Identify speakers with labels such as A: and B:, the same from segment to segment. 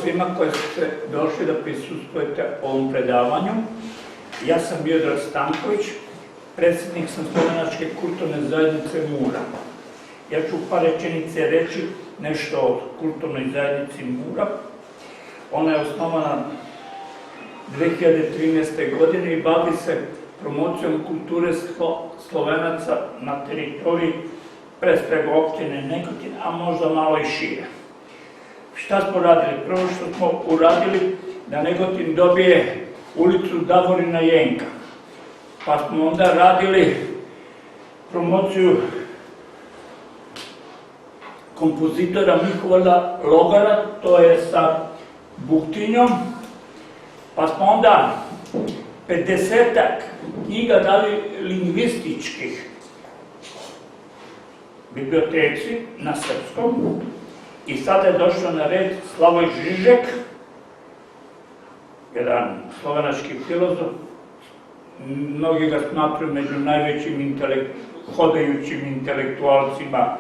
A: svima koji ste došli da prisustvujete ovom predavanju. Ja sam Miodrag Stanković, predsjednik sam Slovenačke kulturne zajednice Mura. Ja ću par rečenice reći nešto o kulturnoj zajednici Mura. Ona je osnovana 2013. godine i bavi se promocijom kulture Slovenaca na teritoriji pre svega opštine Negotin, a možda malo i šire. Šta smo radili? Prvo što smo uradili da Negotin dobije ulicu Davorina Jenka. Pa smo onda radili promociju kompozitora Mihovila Logara, to je sa Buktinjom. Pa smo onda 50-ak knjiga dali lingvističkih biblioteci na srpskom. I sada je došao na red Slavoj Žižek, jedan slovenački filozof. Mnogi ga smatruju među najvećim hodajućim intelektualcima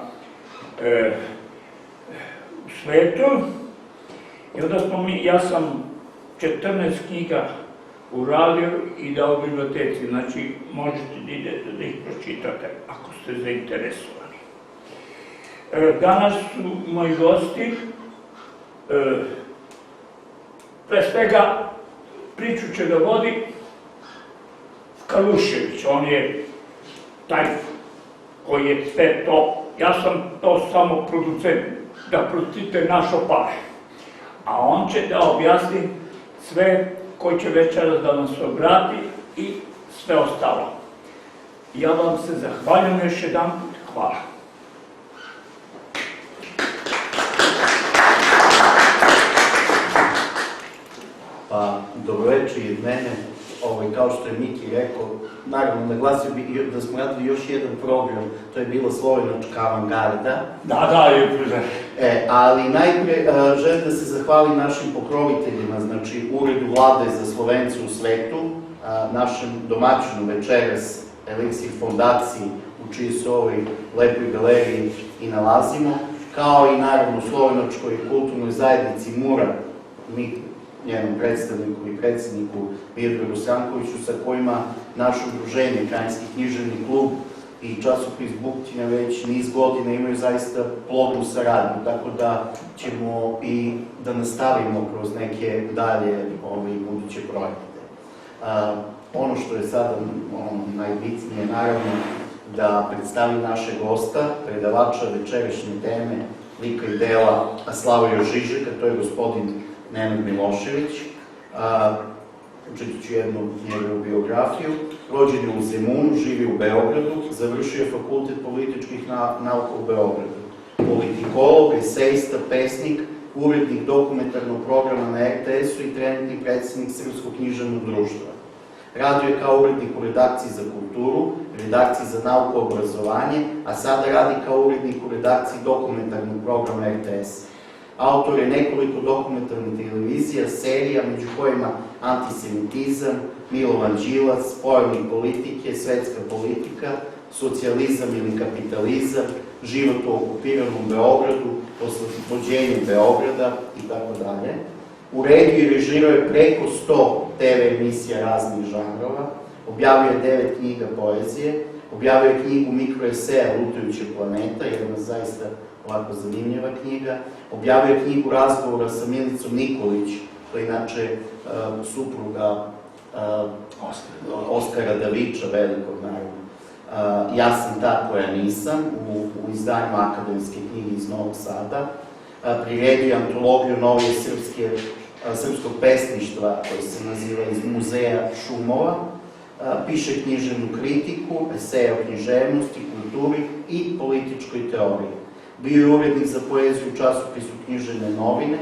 A: u svetu. I onda ja sam 14 knjiga uradio i dao u biblioteci, znači možete da idete da ih pročitate ako ste zainteresovani. Danas su moji gosti, pre svega priču će da vodi Kalušević, on je taj koji je sve to, ja sam to samo producent, da prostite našo pare. A on će da objasni sve koji će večeras da vam se obrati i sve ostalo. Ja vam se zahvaljujem još jedan put, hvala.
B: Pa, dobroveče i od mene, kao što je Miki rekao, naravno naglasio bih da smo radili još jedan program, to je bila slovenačka avangarda.
A: Da,
B: ali najpre želim da se zahvalim našim pokroviteljima, znači Uredu Vlade za Slovence u svetu, našem domaćinu večeras, Eliksir fondaciji, u čiji se ovoj lepoj galeriji i nalazimo, kao i naravno Slovenačkoj kulturnoj zajednici Mura, njenom predstavniku i predsjedniku Miodragu Stankoviću, sa kojima naše udruženje, Krajinski književni klub i časopis Buktinja već niz godina imaju zaista plodnu saradnju, tako da ćemo i da nastavimo kroz neke dalje buduće projekte. Ono što je sada najbitnije, naravno, da predstavim našeg gosta, predavača večerašnje teme, lika i dela Slavoja Žižeka, to je gospodin Nenad Milošević. Pročitat ću jednu njegovu biografiju. Rođen je u Zemunu, živi u Beogradu, završio je Fakultet političkih nauka u Beogradu. Politikolog, esejista, pesnik, urednik dokumentarnog programa na RTS-u i trenutni predsjednik Srpskog književnog društva. Radio je kao urednik u redakciji za kulturu, redakciji za nauku i obrazovanje, a sada radi kao urednik u redakciji dokumentarnog programa RTS. Autor je nekoliko dokumentarnih televizija, serija, među kojima Antisemitizam, Milovan Đilas, Spoljne politike, Svetska politika, Socijalizam ili kapitalizam, Život u okupiranom Beogradu, Oslobođenje Beograda itd. Uredio i režirao je preko 100 TV emisija raznih žanrova, objavio je 9 knjiga poezije, objavio je knjigu mikroeseja Lutajuća planeta, jedna zaista ovako zanimljiva knjiga, objavio je knjigu razgovora sa Milicom Nikolić, to je inače supruga Oskara Davića, velikog naravno. Ja sam ta koja nisam, u izdanju akademske knjige iz Novog Sada. Priredio antologiju novije srpskog pesništva, koji se naziva Iz muzeja šumova. Piše književnu kritiku, eseje o književnosti, kulturi i političkoj teoriji. Bio je urednik za poeziju u časopisu Književne novine,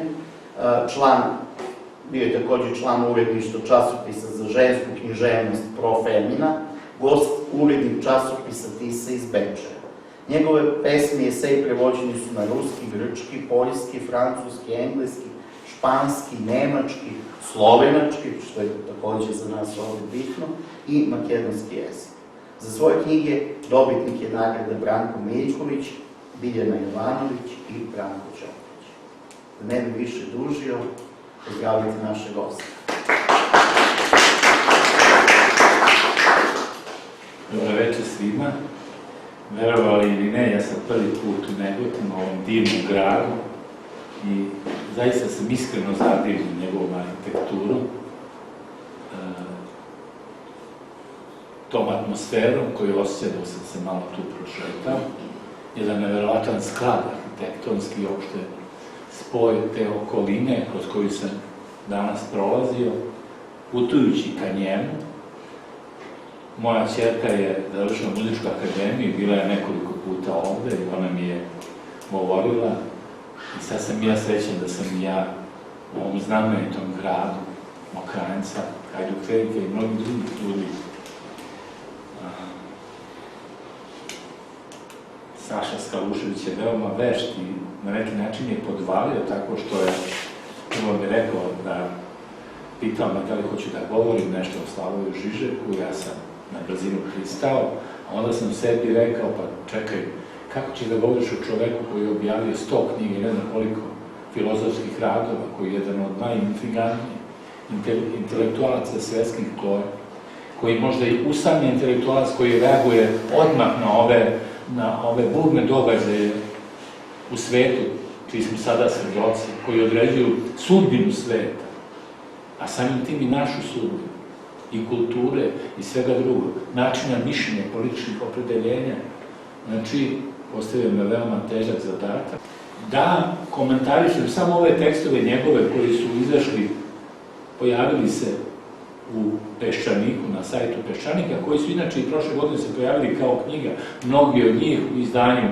B: bio je također član uredništva časopisa za žensku književnost Pro Femina, gost urednik časopisa Tisa iz Bečeja. Njegove pesme i eseji prevođeni su na ruski, grčki, poljski, francuski, engleski, španski, nemački, slovenački, što je također za nas ovdje bitno, i makedonski jezik. Za svoje knjige dobitnik je nagrada Branko Miljković, Biljana Jovanović i Branko Ćopić. Da ne bi više dužio, pozdraviti naše goste.
C: Dobro večer svima. Verovali ili ne, ja sam prvi put u Negotinu, u ovom divnom gradu i zaista sam iskreno zadivljen njegovom arhitekturom, tom atmosferom koju osjećam da sam se malo tu prošetao. Jedan neverovatan sklad arhitektonski, uopšte spoj te okoline kroz koju sam danas prolazio, putujući ka njemu. Moja ćerka je završila muzičku akademiju, bila je nekoliko puta ovde i ona mi je govorila i sad sam ja srećan da sam ja u ovom znamenitom gradu Mokranjca, Hajduk-Velika i mnogi drugih ljudi. Saša Skalušević je veoma vešt i na neki način je podvalio tako što je prvo mi rekao da pitao me da li hoću da govorim nešto o Slavoju Žižeku, ja sam na brzinu pristao, a onda sam sebi rekao, pa čekaj, kako će da govoriš o čoveku koji je objavio 100 knjiga i ne znam koliko filozofskih radova, koji je jedan od najintrigantnijih intelektualaca svetskih tloja, koji možda i usamljen intelektualac koji reaguje odmah na ove burne događaje u svetu, čiji smo sada svedoci, koji određuju sudbinu sveta, a samim tim i našu sudbinu, i kulture, i svega drugog, načina mišljenja, političkih opredeljenja. Znači, postavio me veoma težak zadatak da komentarišem samo ove tekstove njegove koji su izašli, pojavili se u Peščaniku, na sajtu Peščanika, koji su inače i prošle godine se pojavili kao knjiga, mnogi od njih u izdanju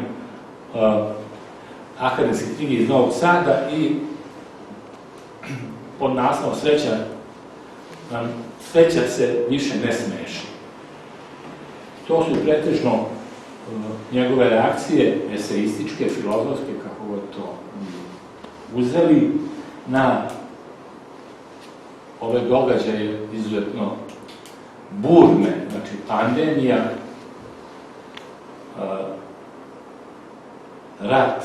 C: akademske knjige iz Novog Sada i pod naslovom Sreća se više ne smeši. To su pretežno njegove reakcije, eseističke, filozofske, kako god to uzeli, na ove događaje izuzetno burne, znači pandemija, rat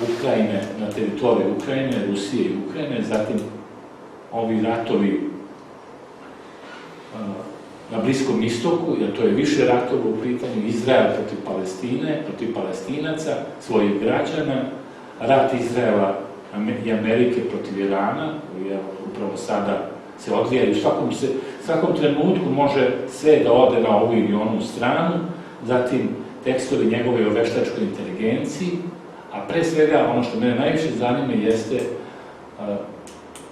C: Ukrajine na teritoriji Ukrajine, Rusije i Ukrajine, zatim ovi ratovi na Bliskom istoku, jer to je više ratova u pitanju, Izrael protiv Palestine, protiv Palestinaca, svojih građana, rat Izraela i Amerike protiv Irana, koji je upravo sada se odvija i u svakom trenutku može sve da ode na ovu ili onu stranu, zatim tekstovi njegove o veštačkoj inteligenciji, a pre svega ono što mene najviše zanima jeste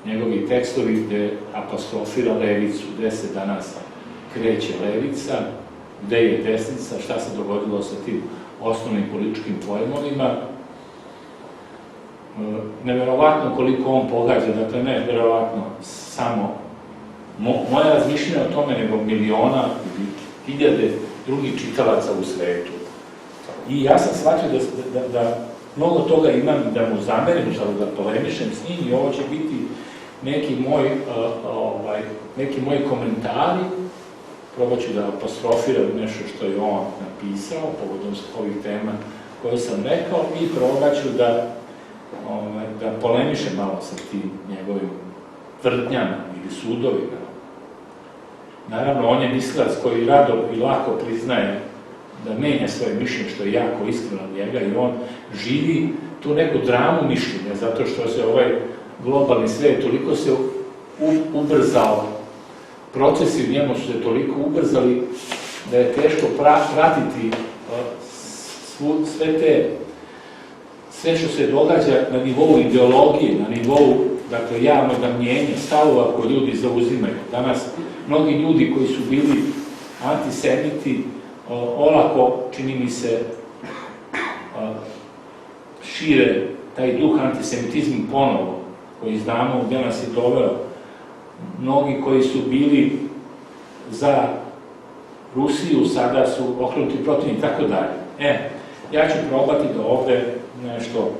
C: njegovi tekstovi gde apostrofira levicu, gde se danas kreće levica, gde je desnica, šta se dogodilo sa tim osnovnim političkim pojmovima. Neverovatno koliko on pogađa, dakle ne verovatno samo moje razmišljenje o tome, nego miliona ili hiljade drugih čitalaca u svetu. I ja sam shvatio da mnogo toga imam da mu zamerim, da polemišem s njim i ovo će biti neki moji komentari. Probat ću da apostrofiram nešto što je on napisao povodom ovih tema koje sam rekao i probat ću da polemišem malo sa tim njegovim tvrdnjama ili sudovima. Naravno, on je mislilac koji rado i lako priznaje da menja svoje mišljenje, što je jako iskreno od njega i on živi tu neku dramu mišljenja, zato što se ovaj globalni svet toliko se ubrzao, procesi u njemu su se toliko ubrzali da je teško pratiti sve što se događa na nivou ideologije, na nivou javnog mnjenja, stavova koje ljudi zauzimaju. Danas mnogi ljudi koji su bili antisemiti olako, čini mi se, šire taj duh antisemitizma ponovo, koji znamo gde nas je doveo. Mnogi koji su bili za Rusiju, sada su okrenuti protiv i tako dalje. Ja ću probati da ovde nešto,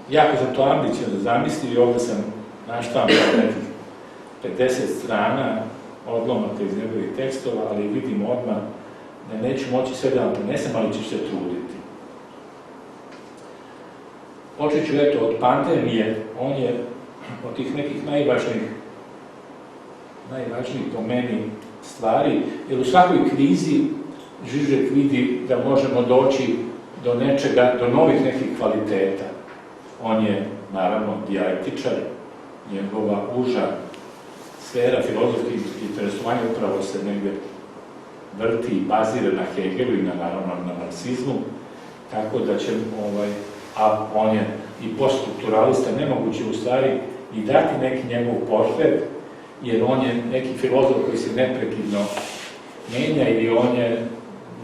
C: jako sam to ambiciozno zamislio i ovde sam naštampao nekih 50 strana odlomaka iz njegovih tekstova, ali vidim odmah da neću moći sve da vam prenesem, ali ću se truditi. Počet ću od pandemije. On je od tih nekih najvažnijih po meni stvari, jer u svakoj krizi Žižek vidi da možemo doći do nečega, do novih nekih kvaliteta. On je, naravno, dijalektičar, njegova uža sfera filozofskih interesovanja upravo se negde vrti i bazira na Hegelu i naravno na marksizmu, tako da će, a on je i poststrukturalista, nemoguće u stvari i dati neki njegov portret, jer on je neki filozof koji se neprekidno menja ili on je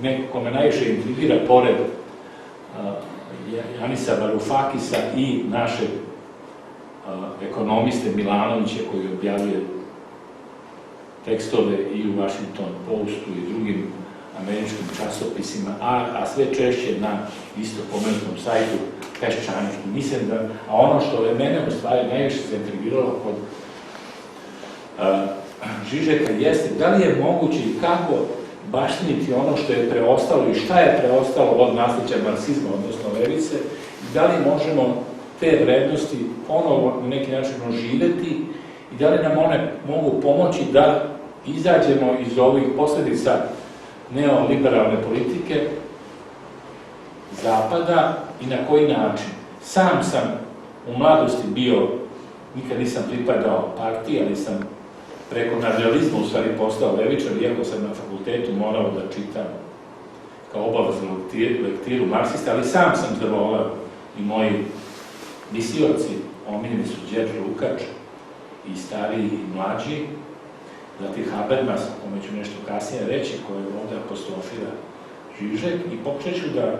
C: neko kome najviše intrigira pored Janisa Varoufakisa i našeg ekonomiste Milanovića koji objavljuje tekstove i u Washington Postu i drugim američkim časopisima, a sve češće na isto pomenutom sajtu Peščanik. Mislim da, a ono što je mene u stvari najviše zaintrigiralo kod Žižeka jeste da li je moguće i kako baštiniti ono što je preostalo i šta je preostalo od nasleđa marksizma, odnosno levice, i da li možemo te vrednosti ponovo na neki način oživeti i da li nam one mogu pomoći da izađemo iz ovih posledica neoliberalne politike Zapada i na koji način. Sam sam u mladosti bio, nikad nisam pripadao partiji, ali sam preko nadrealizma u stvari postao levičar, iako sam na fakultetu morao da čitam kao obaveznu lektiru marksista, ali sam sam zavolao i moji mislioci, omiljeni su Đerđe Lukač, i stariji i mlađi, zatim Habermas, o kome ću nešto kasnije reći, koje ovde apostrofira Žižek, i pokušat ću da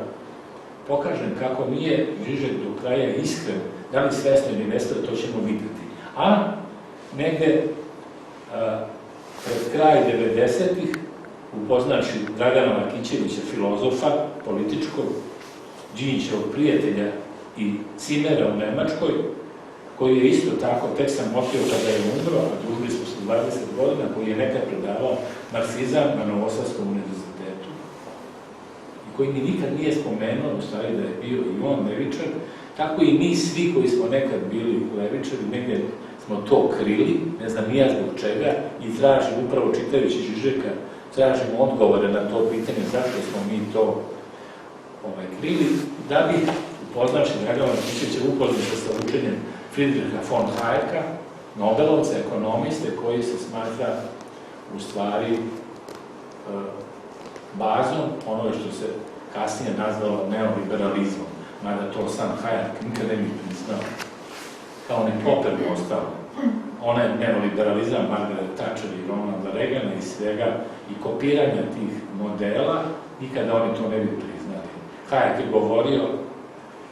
C: pokažem kako nije Žižek do kraja iskren, da li svesno ili nesvesno, to ćemo vidjeti. A negde pred kraj 90-ih, upoznači Dragana Markićevića, filozofa, političkog, Đinđićevog prijatelja i Cimera u Nemačkoj, koji je isto tako, tek sam otkrio kada je umro, a družili smo se 20 godina, koji je nekad predavao marksizam na Novosadskom univerzitetu i koji mi nikad nije spomenuo, u stvari da je bio i on levičar, tako i mi svi koji smo nekad bili levičari, negdje smo to krili, ne znam nija zbog čega, i tražim, upravo čitajući Žižeka, tražimo odgovore na to pitanje zašto smo mi to krili, da bi upoznači Dragana Markićevića upoznati sa učenjem Friedricha von Hayeka, Nobelovca, ekonomiste, koji se smatra u stvari bazom onoga što se kasnije nazvalo neoliberalizmom, mada to sam Hayek nikad ne bi priznao, kao ni Popper bi ostao. Onaj neoliberalizam Margaret Thatcher i Ronalda Reagana i svega i kopiranja tih modela, nikada oni to ne bi priznali. Hayek je govorio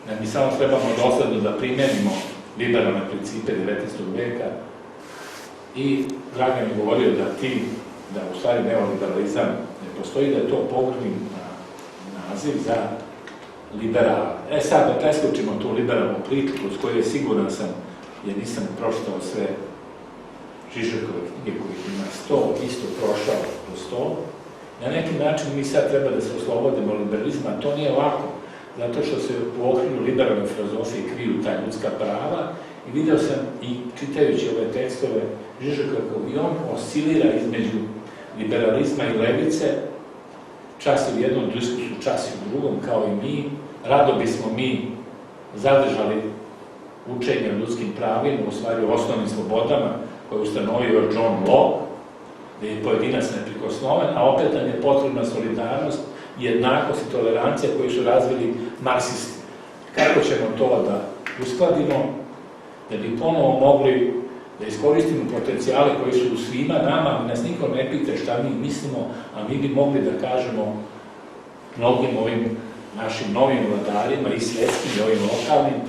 C: da mi samo trebamo dosledno da primenimo liberalne principe 19. veka i Dragan je govorio da u stvari neoliberalizam ne postoji, da je to pogrdni naziv za liberala. Sad da preskočimo tu liberalnu priču, kroz koju je siguran sam, jer nisam pročitao sve Žižekove knjige kojih ima 100, isto prošao do 100. Na neki način mi sad treba da se oslobodimo liberalizma, a to nije lako, zato što se u okviru liberalne filozofije kriju ta ljudska prava i video sam i čitajući ove tekstove Žižeka kako i on oscilira između liberalizma i levice, čas je u jednom diskursu, čas je u drugom, kao i mi. Rado bismo mi zadržali učenje o ljudskim pravima, u stvari o osnovnim slobodama, koje je ustanovio John Locke, da je pojedinac neprikosnoven, a opet nam je potrebna solidarnost, jednakost i tolerancija koju su razvili marksisti. Kako ćemo to da uskladimo, da bi ponovo mogli da iskoristimo potencijale koji su u svima nama, i nas niko ne pita šta mi mislimo, a mi bi mogli da kažemo mnogim ovim našim novim vladarima i svetskim i ovim lokalnim,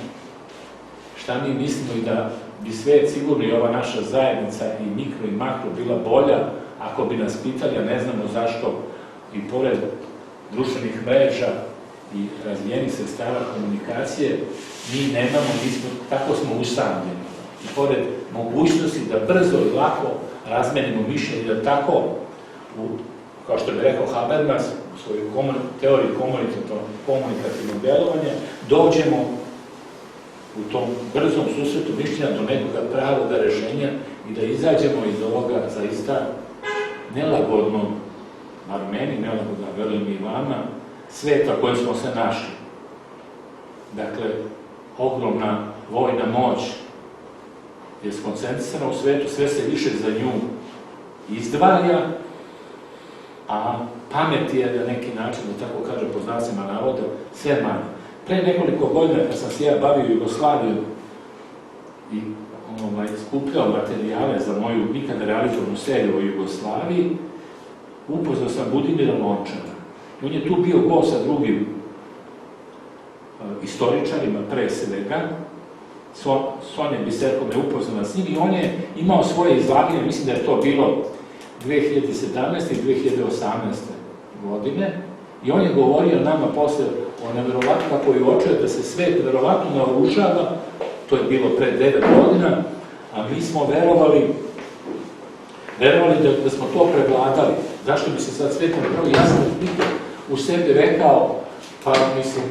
C: šta mi mislimo i da bi svet sigurno i ova naša zajednica i mikro i makro bila bolja ako bi nas pitali, a ne znamo zašto i pored društvenih mreža i razvijenih sredstava komunikacije, mi nemamo, tako smo usamljeni. I pored mogućnosti da brzo i lako razmenimo mišljenje, da tako, kao što bi rekao Habermas, u svojoj teoriji komunikativnog delovanja, dođemo u tom brzom susretu mišljenja do nekoga pravog rešenja i da izađemo iz ovoga zaista nelagodnog, bar meni nelagodna, verujem i vama, sveta u kojem smo se našli. Dakle, ogromna vojna moć je skoncentrisana u svetu, sve se više za nju izdvaja, a pamet je na neki način, da tako kaže, po znacima navoda, sve manje. Pre nekoliko godina, kad sam se ja bavio Jugoslavijom i skupljao materijale za moju nikada realizovanu seriju o Jugoslaviji, upoznao sam Budimira Lončara. On je tu bio gost sa drugim istoričarima pre svega. Sonja Biserko me upoznala s njim i on je imao svoje izlaganje, mislim da je to bilo 2017. i 2018. godine, i on je govorio nama posle o neverovatno, kako je uočio da se svet verovatno naoružava, to je bilo pre 9 godina, a mi smo verovali da smo to prevladali. Zašto bi se sad svet napravio? Ja sam u sebi rekao, pa mislim,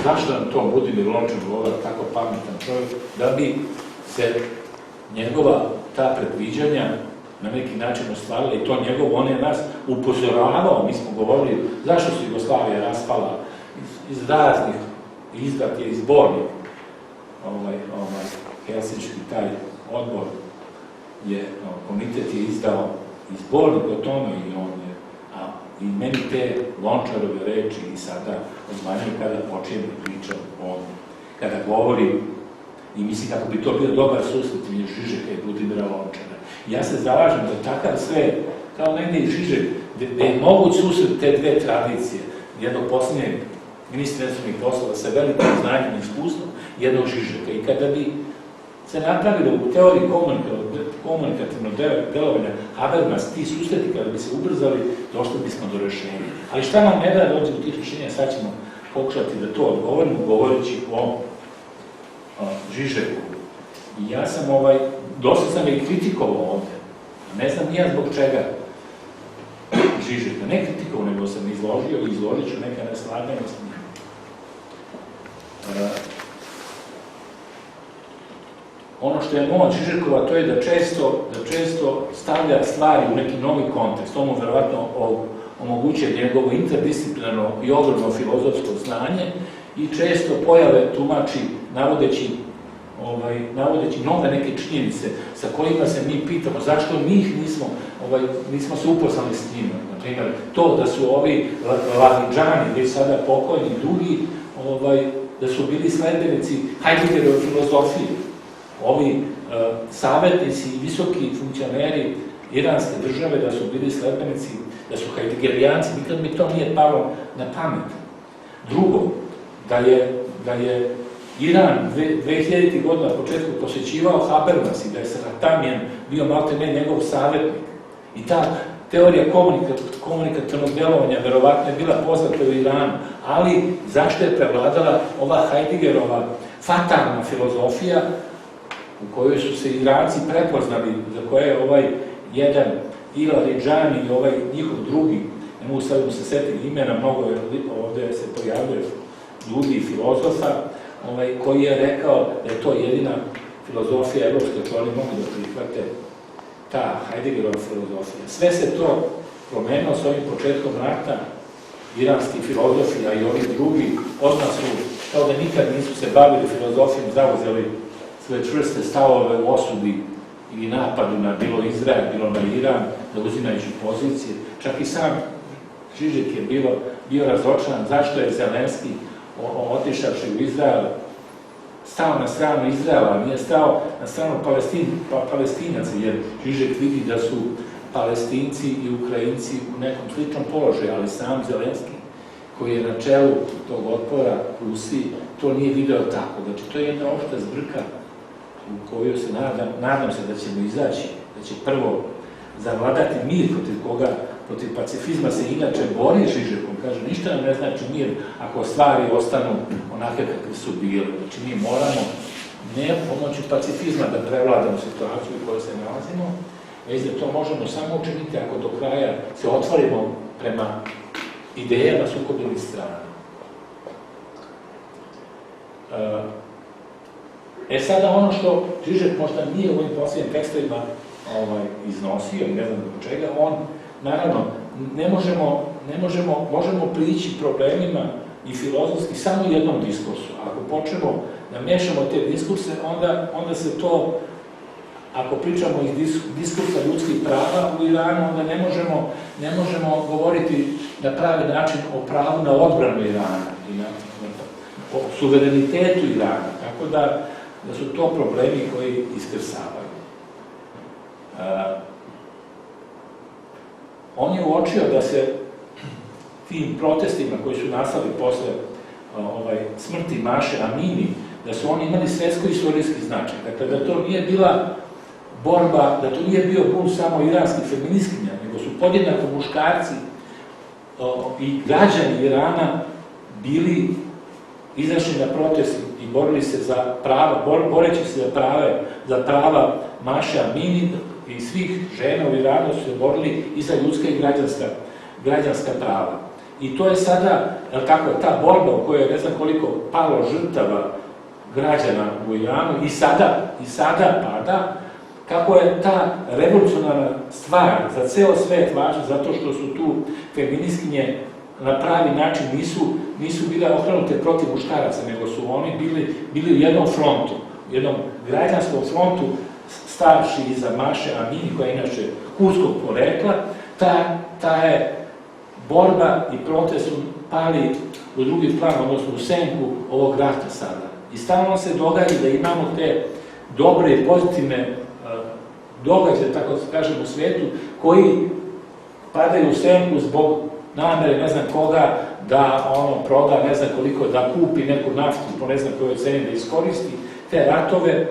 C: zašto nam to Budimir Lončar govori, tako pametan čovjek, da bi se njegova ta predviđanja na neki način ostvarila, i to njegov, on je nas upozoravao, mi smo govorili zašto se Jugoslavija raspala iz raznih, izdat je izbornik, Helsinški taj odbor komitet je izdao izbornik o tome i on je, i meni te Lončarove reči i sada odmanjuju kada počinjem da pričam o, kada govorim, i mislim kako bi to bio dobar susret između Žižeka i Budimira Lončara. Ja se zalažem da takav sve, kao negdje i Žižek, da je moguć susret te dve tradicije, jednog posljednjeg ministra inostranih poslova sa velikim znanjem i iskustvom, jednog Žižeka. I kada bi se napravilo u teoriji komunikativnog delovanja Habermas, ti susreti, kada bi se ubrzali, došli bismo do rešenja. Ali šta nam ne da dođe do tih rešenja, sad ćemo pokušati da to odgovorimo, govoreći o Žižeku. I ja sam dosta sam i kritikovao ovde. Ne znam ni ja zbog čega Žižeka. Ne kritikovao, nego sam izložio i izložit ću neka neslaganja s njim. Ono što je moć Žižekova, to je da često stavlja stvari u neki novi kontekst. To mu verovatno omogućuje njegovo interdisciplinarno i ogromno filozofsko znanje i često pojave tumači navodeći nove neke činjenice sa kojima se mi pitamo zašto nismo se upoznali s njima. Na primjer, to da su ovi Lavridžani, gdje sada pokojni drugi, da su bili sledbenici Heideggerove filozofije. Ovi savjetnici i visoki funkcioneri iranske države da su bili sledbenici, da su heideggerijanci, nikad mi to nije palo na pamet. Drugo, da je Iran 2000. godina na početku posjećivao Habermas i da je Saratamijan bio maltene njegov savjetnik. I ta teorija komunikativnog delovanja verovatno je bila poznata u Iranu, ali zašto je prevladala ova Heideggerova fatalna filozofija u kojoj su se Iranci prepoznali, za koje je jedan Lavridžani i njihov drugi, ne mogu sad se setiti imena, mnogo ovde se pojavljuje ljudi filozofa, koji je rekao da je to jedina filozofija evropska koju oni mogu da prihvate, ta Heideggerova filozofija. Sve se to promenilo s ovim početkom rata, iranski filozofi, a i ovi drugi, odmah su, kao da nikad nisu se bavili filozofijom, zauzeli sve čvrste stavove u osudi ili napadu na bilo Izrael, bilo na Iran, da uzimajući pozicije. Čak i sam Žižek je bio razočaran zašto je Zelenski otišavši u Izrael stao na stranu Izraela, nije stao na stranu Palestinaca, jer Žižek vidi da su Palestinci i Ukrajinci u nekom sličnom položaju, ali sam Zelenski, koji je na čelu tog otpora Rusiji, to nije video tako. Znači, to je jedna opšta zbrka u koju se nadam se da ćemo izaći, da će prvo zavladati mir protiv pacifizma se inače bori Žižekom, kaže, ništa nam ne znači mir ako stvari ostanu onake kakve su bile. Znači, mi moramo ne pomoću pacifizma da prevladamo situaciju u kojoj se nalazimo, već da to možemo samo učiniti ako do kraja se otvorimo prema idejama sukobljenih strana. Sada ono što Žižek možda nije u ovim posljednjim tekstovima iznosio, ne znam do čega, on, naravno, možemo prići problemima i filozofski samo jednom diskursu. Ako počnemo da mešamo te diskurse, onda se to, ako pričamo iz diskursa ljudskih prava u Iranu, onda ne možemo govoriti na pravi način o pravu na odbranu Irana i o suverenitetu Irana, tako da su to problemi koji iskrsavaju. On je uočio da se tim protestima koji su nastali posle smrti Maše Amini, da su oni imali svetsko-istorijski značaj. Dakle, da to nije bila borba, da to nije bio bunt samo iranskih feministkinja, nego su podjednako muškarci i građani Irana bili izašli na protest i borili se za prava, boreći se za prava Maše Amini i svih žena u Iranu su se borili i za ljudska i građanska prava. I to je sada, kako je ta borba u kojoj je ne znam koliko palo žrtava građana u Iranu i sada pada, kako je ta revolucionarna stvar za ceo svet važna, zato što su tu feministkinje na pravi način nisu bile okrenute protiv muškaraca, nego su oni bili u jednom frontu, u jednom građanskom frontu, starši iza Maše Amini, koja je inače kurskog porekla. Ta je borba i protest su pali u drugi plan, odnosno u senku ovog rata sada. I stalno se događa da imamo te dobre i pozitivne događaje, tako da kažem, u svetu, koji padaju u senku zbog namere ne znam koga da proda ne znam koliko, da kupi neku naftu po ne znam kojoj ceni, da iskoristi te ratove.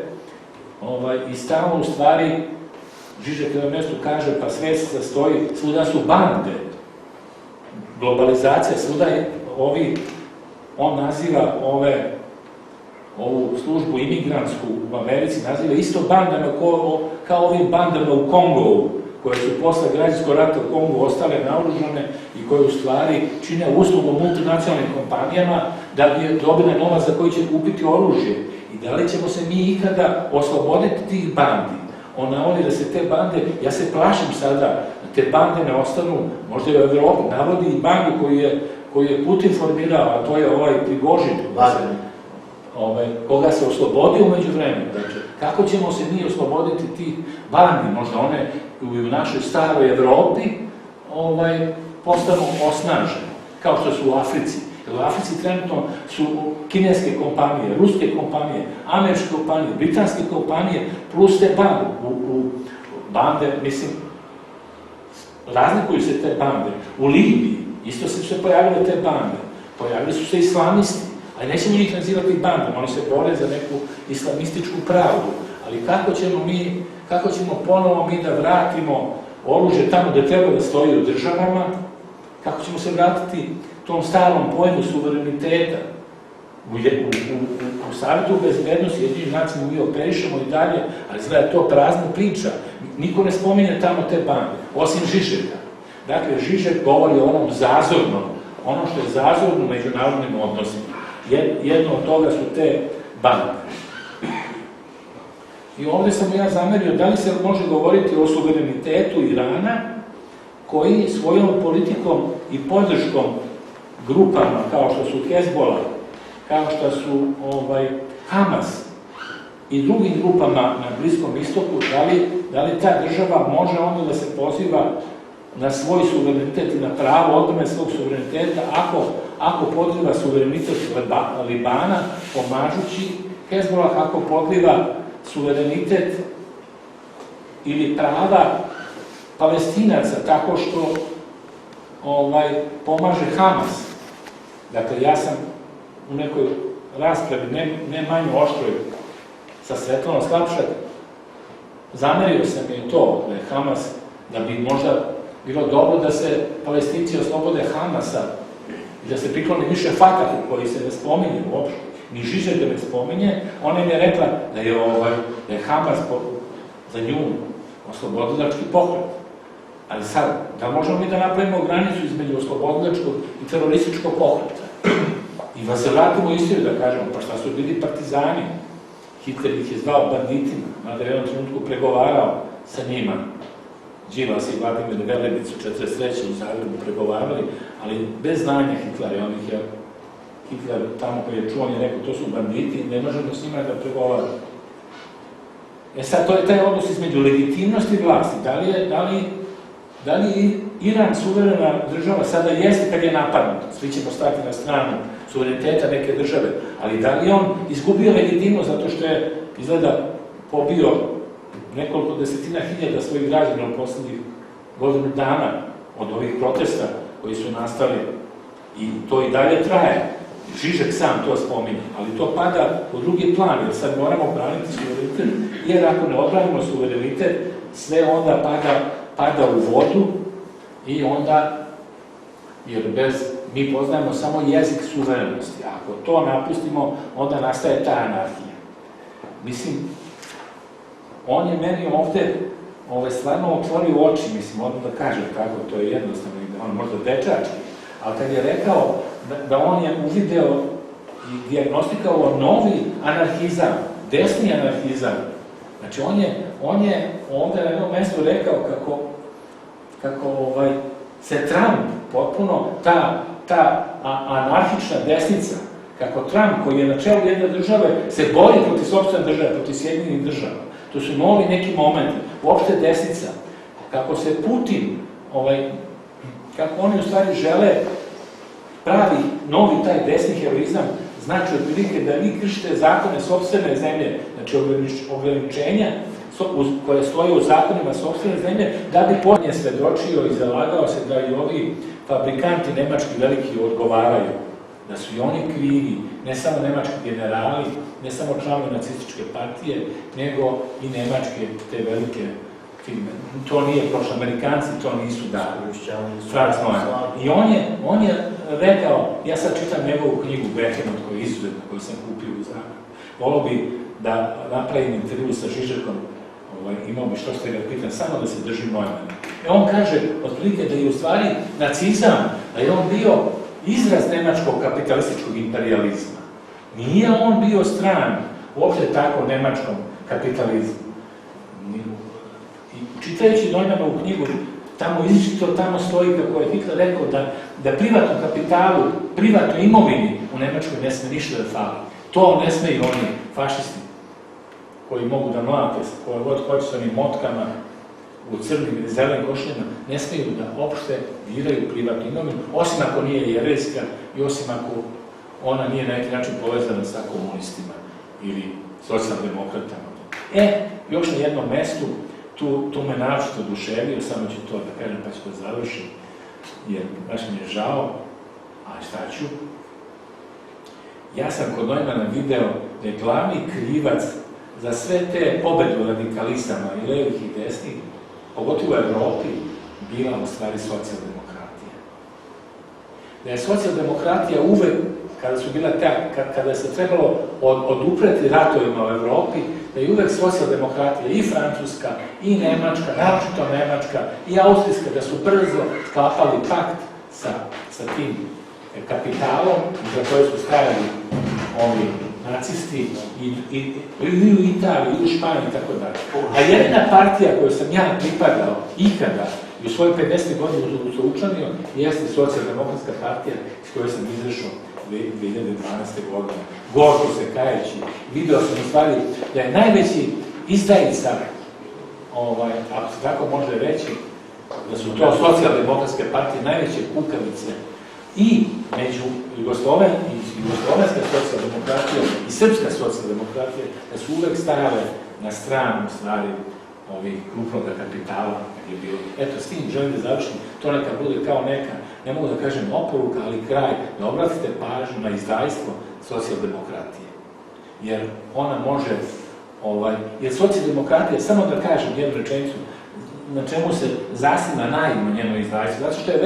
C: I stalno u stvari Žižek na mjestu kaže, pa sve se sastoji, svuda su bande, globalizacija, svuda je on naziva ovu službu imigrantsku u Americi, naziva isto bandama kao ovim bandama u Kongovu, koje su posle građanskog rata u Kongu ostale naoružane i koje u stvari čine uslugu multinacionalnim kompanijama da bi dobile novac za koji će kupiti oružje. I da li ćemo se mi ikada osloboditi tih bandi? On navodi da se te bande, ja se plašim sada, da te bande ne ostanu, možda i u Evropi, navodi i bandu koju je Putin formirao, a to je Prigožin, koga se oslobodio umeđu vremenu. Znači, kako ćemo se mi osloboditi tih bandi, možda one u našoj staroj Evropi postanu osnažene, kao što su u Africi. Jer u Africi trenutno su kineske kompanije, ruske kompanije, američke kompanije, britanske kompanije, plus te bande. U bande, mislim, razlikuju se te bande. U Libiji isto su se pojavile te bande. Pojavili su se islamisti, ali nećemo njih nazivati bandom, oni se bore za neku islamističku pravdu. Ali kako ćemo ponovo mi da vratimo oružje tamo gde treba da stoji u državama, kako ćemo se vratiti tom starom pojmu suvereniteta. U Savetu bezbednosti Jedinih nacija mi operišemo i dalje, ali izgleda to prazna priča. Niko ne spominje tamo te bande, osim Žižeka. Dakle, Žižek govori o onom zazornom, ono što je zazorno u međunarodnim odnosima. Jedno od toga su te bande. I ovde sam ja zamerio da li se može govoriti o suverenitetu Irana, koji svojom politikom i podrškom grupama kao što su Hezbollah, kao što su Hamas i drugim grupama na Bliskom istoku, da li ta država može onda da se poziva na svoj suverenitet i na pravo odbrane svog suvereniteta ako podriva suverenitet Libana, pomažući Hezbollah, ako podriva suverenitet ili prava Palestinaca tako što pomaže Hamas. Dakle, ja sam u nekoj raspravi, ne manje oštroj, sa Svetlanom Slapšak, zamerio sam je to, da je Hamas, da bi možda bilo dobro da se Palestinci oslobode Hamasa i da se prikloni više Fatahu, koji se ne spominje uopšte, ni Žižek da ne spominje. Ona im je rekla da je Hamas za nju oslobodilački pokret. Ali sad, da možemo mi da napravimo granicu između oslobodilačkog i terorističkog pokreta? I da se vratimo u istoriju da kažemo, pa šta su bili partizani Hitler ih je zvao banditima, mada je u jednom trenutku pregovarao sa njima. Đilas i Vladimir Velebić su 43. u Zagrebu pregovarali, ali bez znanja Hitlera. Hitler tamo koji je čuo, on je rekao, to su banditi, ne možemo s njima da pregovaramo. Sad, to je taj odnos između legitimnosti vlasti. Da li Iran suverena država sada jeste kad je napadnut? Svi ćemo stati na stranu suvereniteta neke države, ali da li on izgubio legitimnost zato što je, izgleda, pobio nekoliko desetina hiljada svojih građana u poslednjih godinu dana od ovih protesta koji su nastali, i to i dalje traje. Žižek sam to spominje, ali to pada u drugi plan, jer sad moramo braniti suverenitet, jer ako ne odbranimo suverenitet, sve onda pada u vodu i onda, jer mi poznajemo samo jezik suverenosti. Ako to napustimo, onda nastaje ta anarhija. Mislim, on je meni ovde stvarno otvorio oči, mislim, odmah da kažem kako, to je jednostavno, on možda dečački, ali kad je rekao da on je uvideo i dijagnostikao novi anarhizam, desni anarhizam, znači on je ovde na jednom mestu rekao kako se Trump, potpuno ta anarhična desnica, kako Trump koji je na čelu jedne države se bori protiv sopstvene države, protiv Sjedinjenih država. To su novi neki momenti, uopšte desnica, kako se Putin, kako oni u stvari žele pravi novi taj desni heroizam, znači otprilike da vi kršite zakone sopstvene zemlje, znači ograničenja koje stoje u zakonima sopstvene zemlje, da bi posljednje svedočio i zalagao se da i ovi fabrikanti nemački veliki odgovaraju, da su i oni krivi, ne samo nemački generali, ne samo članovi nacističke partije, nego i nemačke te velike firme. To nije prošlo, Amerikanci to nisu dali. Franz Neumann. I on je rekao, ja sad čitam njegovu knjigu Behemoth, koju je izuzetna, koju sam kupio u Zagrebu. Volao bi da napravim intervju sa Žižekom, imao bi što ste ga pitan, samo da se drži Neumanna. On kaže, otprilike da je u stvari nacizam, da je on bio izraz nemačkog kapitalističkog imperializma. Nije on bio stran uopšte tako nemačkom kapitalizmu. I čitajući Neumannovu knjigu, tamo stoji kako je Hitler rekao da privatnom kapitalu, privatnoj imovini u Nemačkoj ne sme ništa da fali. To ne smeju oni fašisti koji mogu da mlate, koje god hoće s onim motkama u crnim ili zelenim košuljama, ne smeju da uopšte diraju privatnu imovinu, osim ako nije jevrejska i osim ako ona nije na neki način povezana sa komunistima ili socijaldemokratama. Još na jednom mestu, tu me naročito oduševio, samo ću to da kažem pa ću to završiti, jer baš mi je žao, a šta ću? Ja sam kod Neumanna video da je glavni krivac za sve te pobede u radikalistama i levih i desnih, pogotovo u Evropi, bila u stvari socijaldemokratija. Da je socijaldemokratija uvek, kada se trebalo odupreti ratovima u Evropi, da je uvek socijaldemokratija i francuska, i nemačka, naročito nemačka, i austrijska, da su brzo sklapali pakt sa tim kapitalom, za koje su stajali ovi nacisti i u Italiji, i u Španiji, i tako dalje. A jedina partija koju sam ja pripadao ikada i u svojoj 50. godini se učlanio jeste socijaldemokratska partija s kojoj sam izašao 2012. godine. Gorko se kajeći, video sam u stvari da je najveći izdajica, ako se tako može reći, da su to socijaldemokratske partije najveće kukavice i među jugoslovenska socijaldemokratija i srpska socijaldemokratija, da su uvek stajale na stranu stvari ovih krupnog kapitala. Eto, s tim želim da završim, to neka bude kao neka, ne mogu da kažem oporuka, ali kraj, da obratite pažnju na izdajstvo socijaldemokratije. Jer ona može, jer socijaldemokratija, samo da kažem jednu rečenicu, na čemu se zasniva naivno njeno izdajstvo, zato što je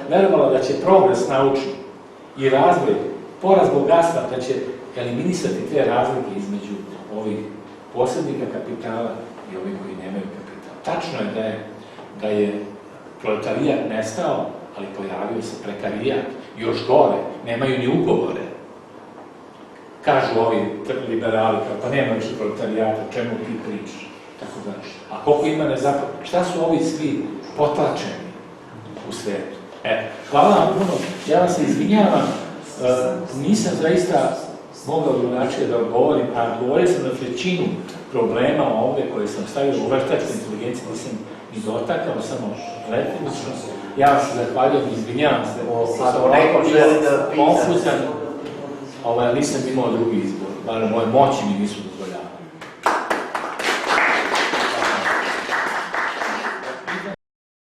C: verovala da će progres nauči i razvoj, porast bogatstva, da će eliminisati te razlike između ovih posrednika kapitala i ovih koji nemaju kapital. Tačno je da je proletarijat nestao, ali pojavio se prekarijat. Još gore, nemaju ni ugovore. kažu ovi liberali, pa nema više proletarijata, o čemu ti pričaš, tako da. A koliko ima nezaposlenih, šta su ovi svi potlačeni u svetu? Hvala vam puno, ja vam se izvinjavam, nisam zaista mogao drugačije da odgovorim, a odgovorio sam na trećinu problema ovde koje sam stavio u veštačku inteligenciju, nisam ni dotakao, samo letimično. Ja vam se zahvaljujem, izvinjavam se,
B: Ako neko želi da pita...
C: konfuzan, nisam imao drugi izbor, bar moje moći mi nisu